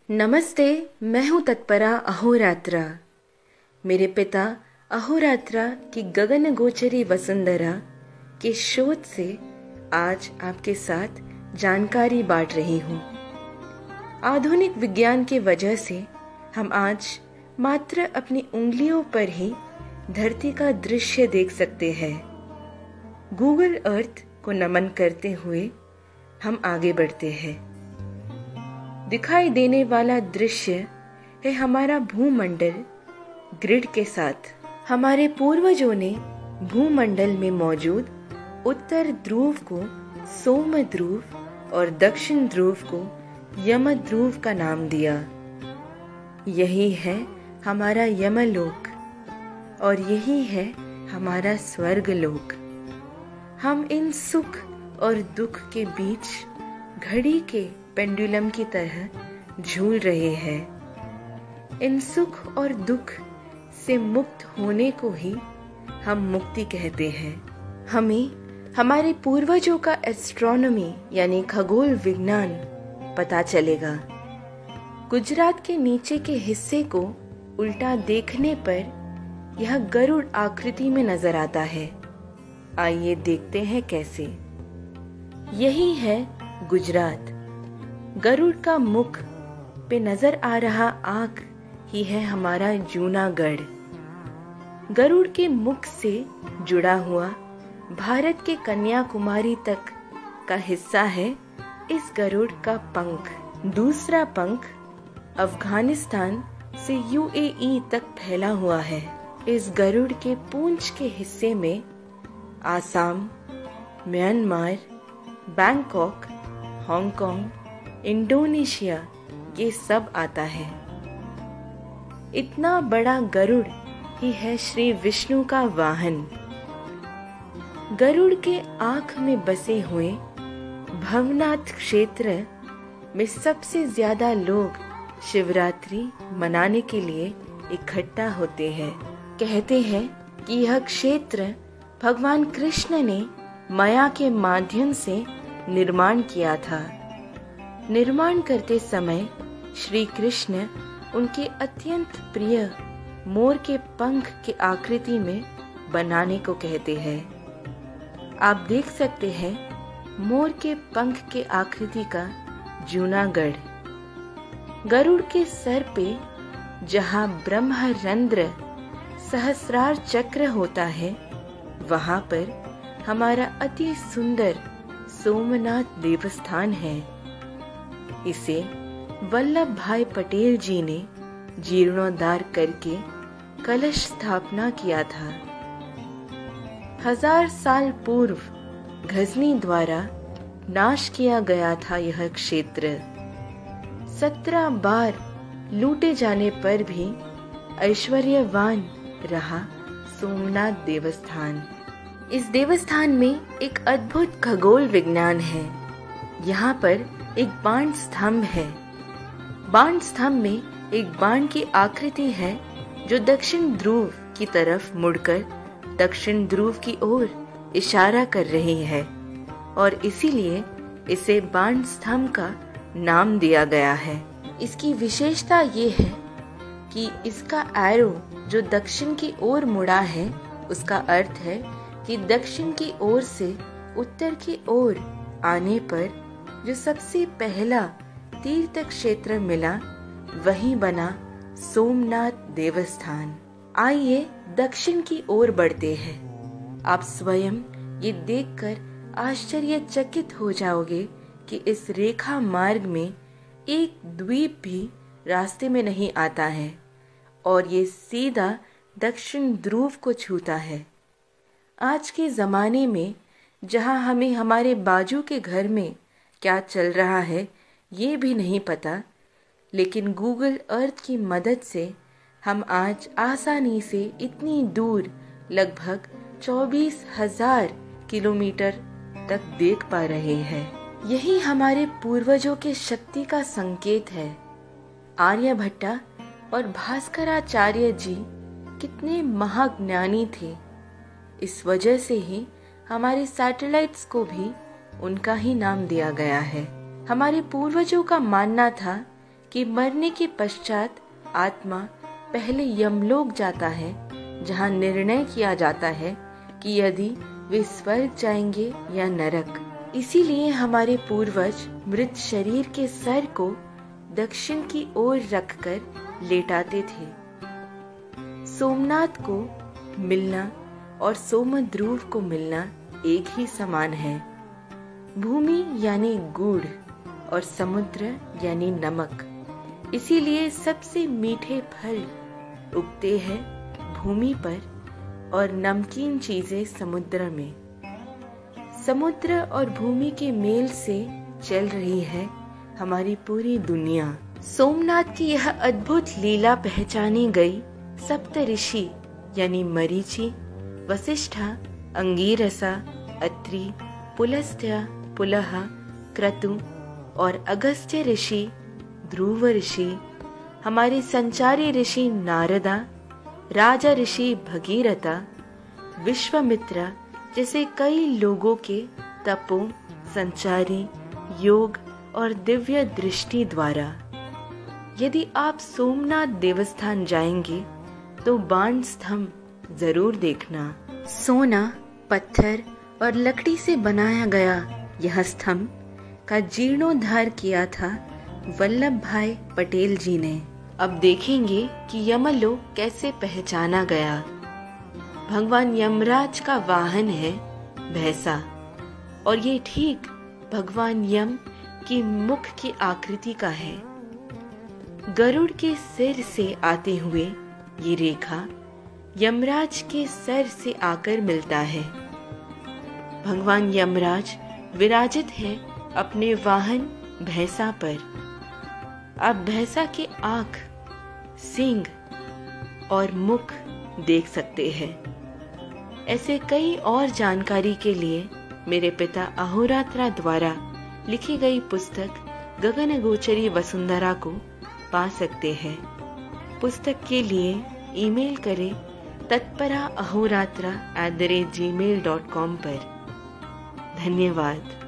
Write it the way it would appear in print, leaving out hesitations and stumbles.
नमस्ते। मैं हूँ तत्परा अहोरात्रा। मेरे पिता अहोरात्रा की गगन गोचरी वसुंधरा के शोध से आज आपके साथ जानकारी बांट रही हूँ। आधुनिक विज्ञान के वजह से हम आज मात्र अपनी उंगलियों पर ही धरती का दृश्य देख सकते हैं। गूगल अर्थ को नमन करते हुए हम आगे बढ़ते हैं। दिखाई देने वाला दृश्य है हमारा भूमंडल ग्रिड के साथ। हमारे पूर्वजों ने भूमंडल में मौजूद उत्तर ध्रुव को सोम ध्रुव और दक्षिण ध्रुव को यम ध्रुव का नाम दिया। यही है हमारा यमलोक और यही है हमारा स्वर्गलोक। हम इन सुख और दुख के बीच घड़ी के पेंडुलम की तरह झूल रहे हैं। इन सुख और दुख से मुक्त होने को ही हम मुक्ति कहते हैं। हमें हमारे पूर्वजों का एस्ट्रोनॉमी यानी खगोल विज्ञान पता चलेगा। गुजरात के नीचे के हिस्से को उल्टा देखने पर यह गरुड़ आकृति में नजर आता है। आइए देखते हैं कैसे। यही है गुजरात। गरुड़ का मुख पे नजर आ रहा आग ही है हमारा जूनागढ़। गरुड़ के मुख से जुड़ा हुआ भारत के कन्याकुमारी तक का हिस्सा है इस गरुड़ का पंख। दूसरा पंख अफगानिस्तान से यूएई तक फैला हुआ है। इस गरुड़ के पूंछ के हिस्से में Assam, Myanmar, Bangkok, Hong Kong, Indonesia ये सब आता है। इतना बड़ा गरुड़ ही है श्री विष्णु का वाहन। गरुड़ के आँख में बसे हुए भवनाथ क्षेत्र में सबसे ज्यादा लोग शिवरात्रि मनाने के लिए इकट्ठा होते हैं। कहते हैं कि यह क्षेत्र भगवान कृष्ण ने माया के माध्यम से निर्माण किया था। निर्माण करते समय श्री कृष्ण उनके अत्यंत प्रिय मोर के पंख के आकृति में बनाने को कहते हैं। आप देख सकते हैं मोर के पंख के आकृति का जूनागढ़। गरुड़ के सर पे जहाँ ब्रह्मरंध्र सहस्रार चक्र होता है, वहां पर हमारा अति सुंदर सोमनाथ देवस्थान है। इसे वल्लभ भाई पटेल जी ने जीर्णोद्धार करके कलश स्थापना किया था। 1000 साल पूर्व गजनी द्वारा नाश किया गया था यह क्षेत्र। 17 बार लूटे जाने पर भी ऐश्वर्यवान रहा सोमनाथ देवस्थान। इस देवस्थान में एक अद्भुत खगोल विज्ञान है। यहाँ पर एक बाण स्तंभ है। बाण स्तंभ में एक बाण की आकृति है जो दक्षिण ध्रुव की तरफ मुड़कर दक्षिण ध्रुव की ओर इशारा कर रही है और इसीलिए इसे बाण स्तंभ का नाम दिया गया है। इसकी विशेषता ये है कि इसका एरो जो दक्षिण की ओर मुड़ा है, उसका अर्थ है कि दक्षिण की ओर से उत्तर की ओर आने पर जो सबसे पहला तीर्थ क्षेत्र मिला वही बना सोमनाथ देवस्थान। आइए दक्षिण की ओर बढ़ते हैं। आप स्वयं ये देखकर आश्चर्यचकित हो जाओगे कि इस रेखा मार्ग में एक द्वीप भी रास्ते में नहीं आता है और ये सीधा दक्षिण ध्रुव को छूता है। आज के जमाने में जहां हमें हमारे बाजू के घर में क्या चल रहा है ये भी नहीं पता, लेकिन गूगल अर्थ की मदद से हम आज आसानी से इतनी दूर लगभग 24,000 किलोमीटर तक देख पा रहे हैं। यही हमारे पूर्वजों के शक्ति का संकेत है। आर्यभट्टा और भास्कराचार्य जी कितने महाज्ञानी थे। इस वजह से ही हमारे सैटेलाइट्स को भी उनका ही नाम दिया गया है। हमारे पूर्वजों का मानना था कि मरने के पश्चात आत्मा पहले यमलोक जाता है, जहाँ निर्णय किया जाता है कि यदि वे स्वर्ग जाएंगे या नरक। इसीलिए हमारे पूर्वज मृत शरीर के सर को दक्षिण की ओर रखकर लेटाते थे। सोमनाथ को मिलना और सोमध्रुव को मिलना एक ही समान है। भूमि यानी गुड़ और समुद्र यानी नमक। इसीलिए सबसे मीठे फल उगते हैं भूमि पर और नमकीन चीजें समुद्र में। समुद्र और भूमि के मेल से चल रही है हमारी पूरी दुनिया। सोमनाथ की यह अद्भुत लीला पहचानी गई सप्त ऋषि यानी मरीचि, वशिष्ठा, अंगीरसा, अत्रि, पुलस्त्य, पुलह, क्रतु और अगस्त्य ऋषि, ध्रुव ऋषि, हमारे संचारी ऋषि नारदा, राजा ऋषि भगीरथा, विश्वामित्र जैसे कई लोगों के तपों, संचारी, योग और दिव्य दृष्टि द्वारा। यदि आप सोमनाथ देवस्थान जाएंगे तो बाण स्तंभ जरूर देखना। सोना, पत्थर और लकड़ी से बनाया गया यह स्तंभ का जीर्णोद्धार किया था वल्लभ भाई पटेल जी ने। अब देखेंगे कि यमलोक कैसे पहचाना गया। भगवान यमराज का वाहन है भैंसा और ये ठीक भगवान यम की मुख की आकृति का है। गरुड़ के सिर से आते हुए ये रेखा यमराज के सर से आकर मिलता है। भगवान यमराज विराजित है अपने वाहन भैंसा पर। आप भैंसा के आंख, सींग और मुख देख सकते हैं। ऐसे कई और जानकारी के लिए मेरे पिता अहोरात्रा द्वारा लिखी गई पुस्तक गगनगोचरी वसुंधरा को पा सकते हैं। पुस्तक के लिए ईमेल करें tatpara@gmail.com पर। धन्यवाद।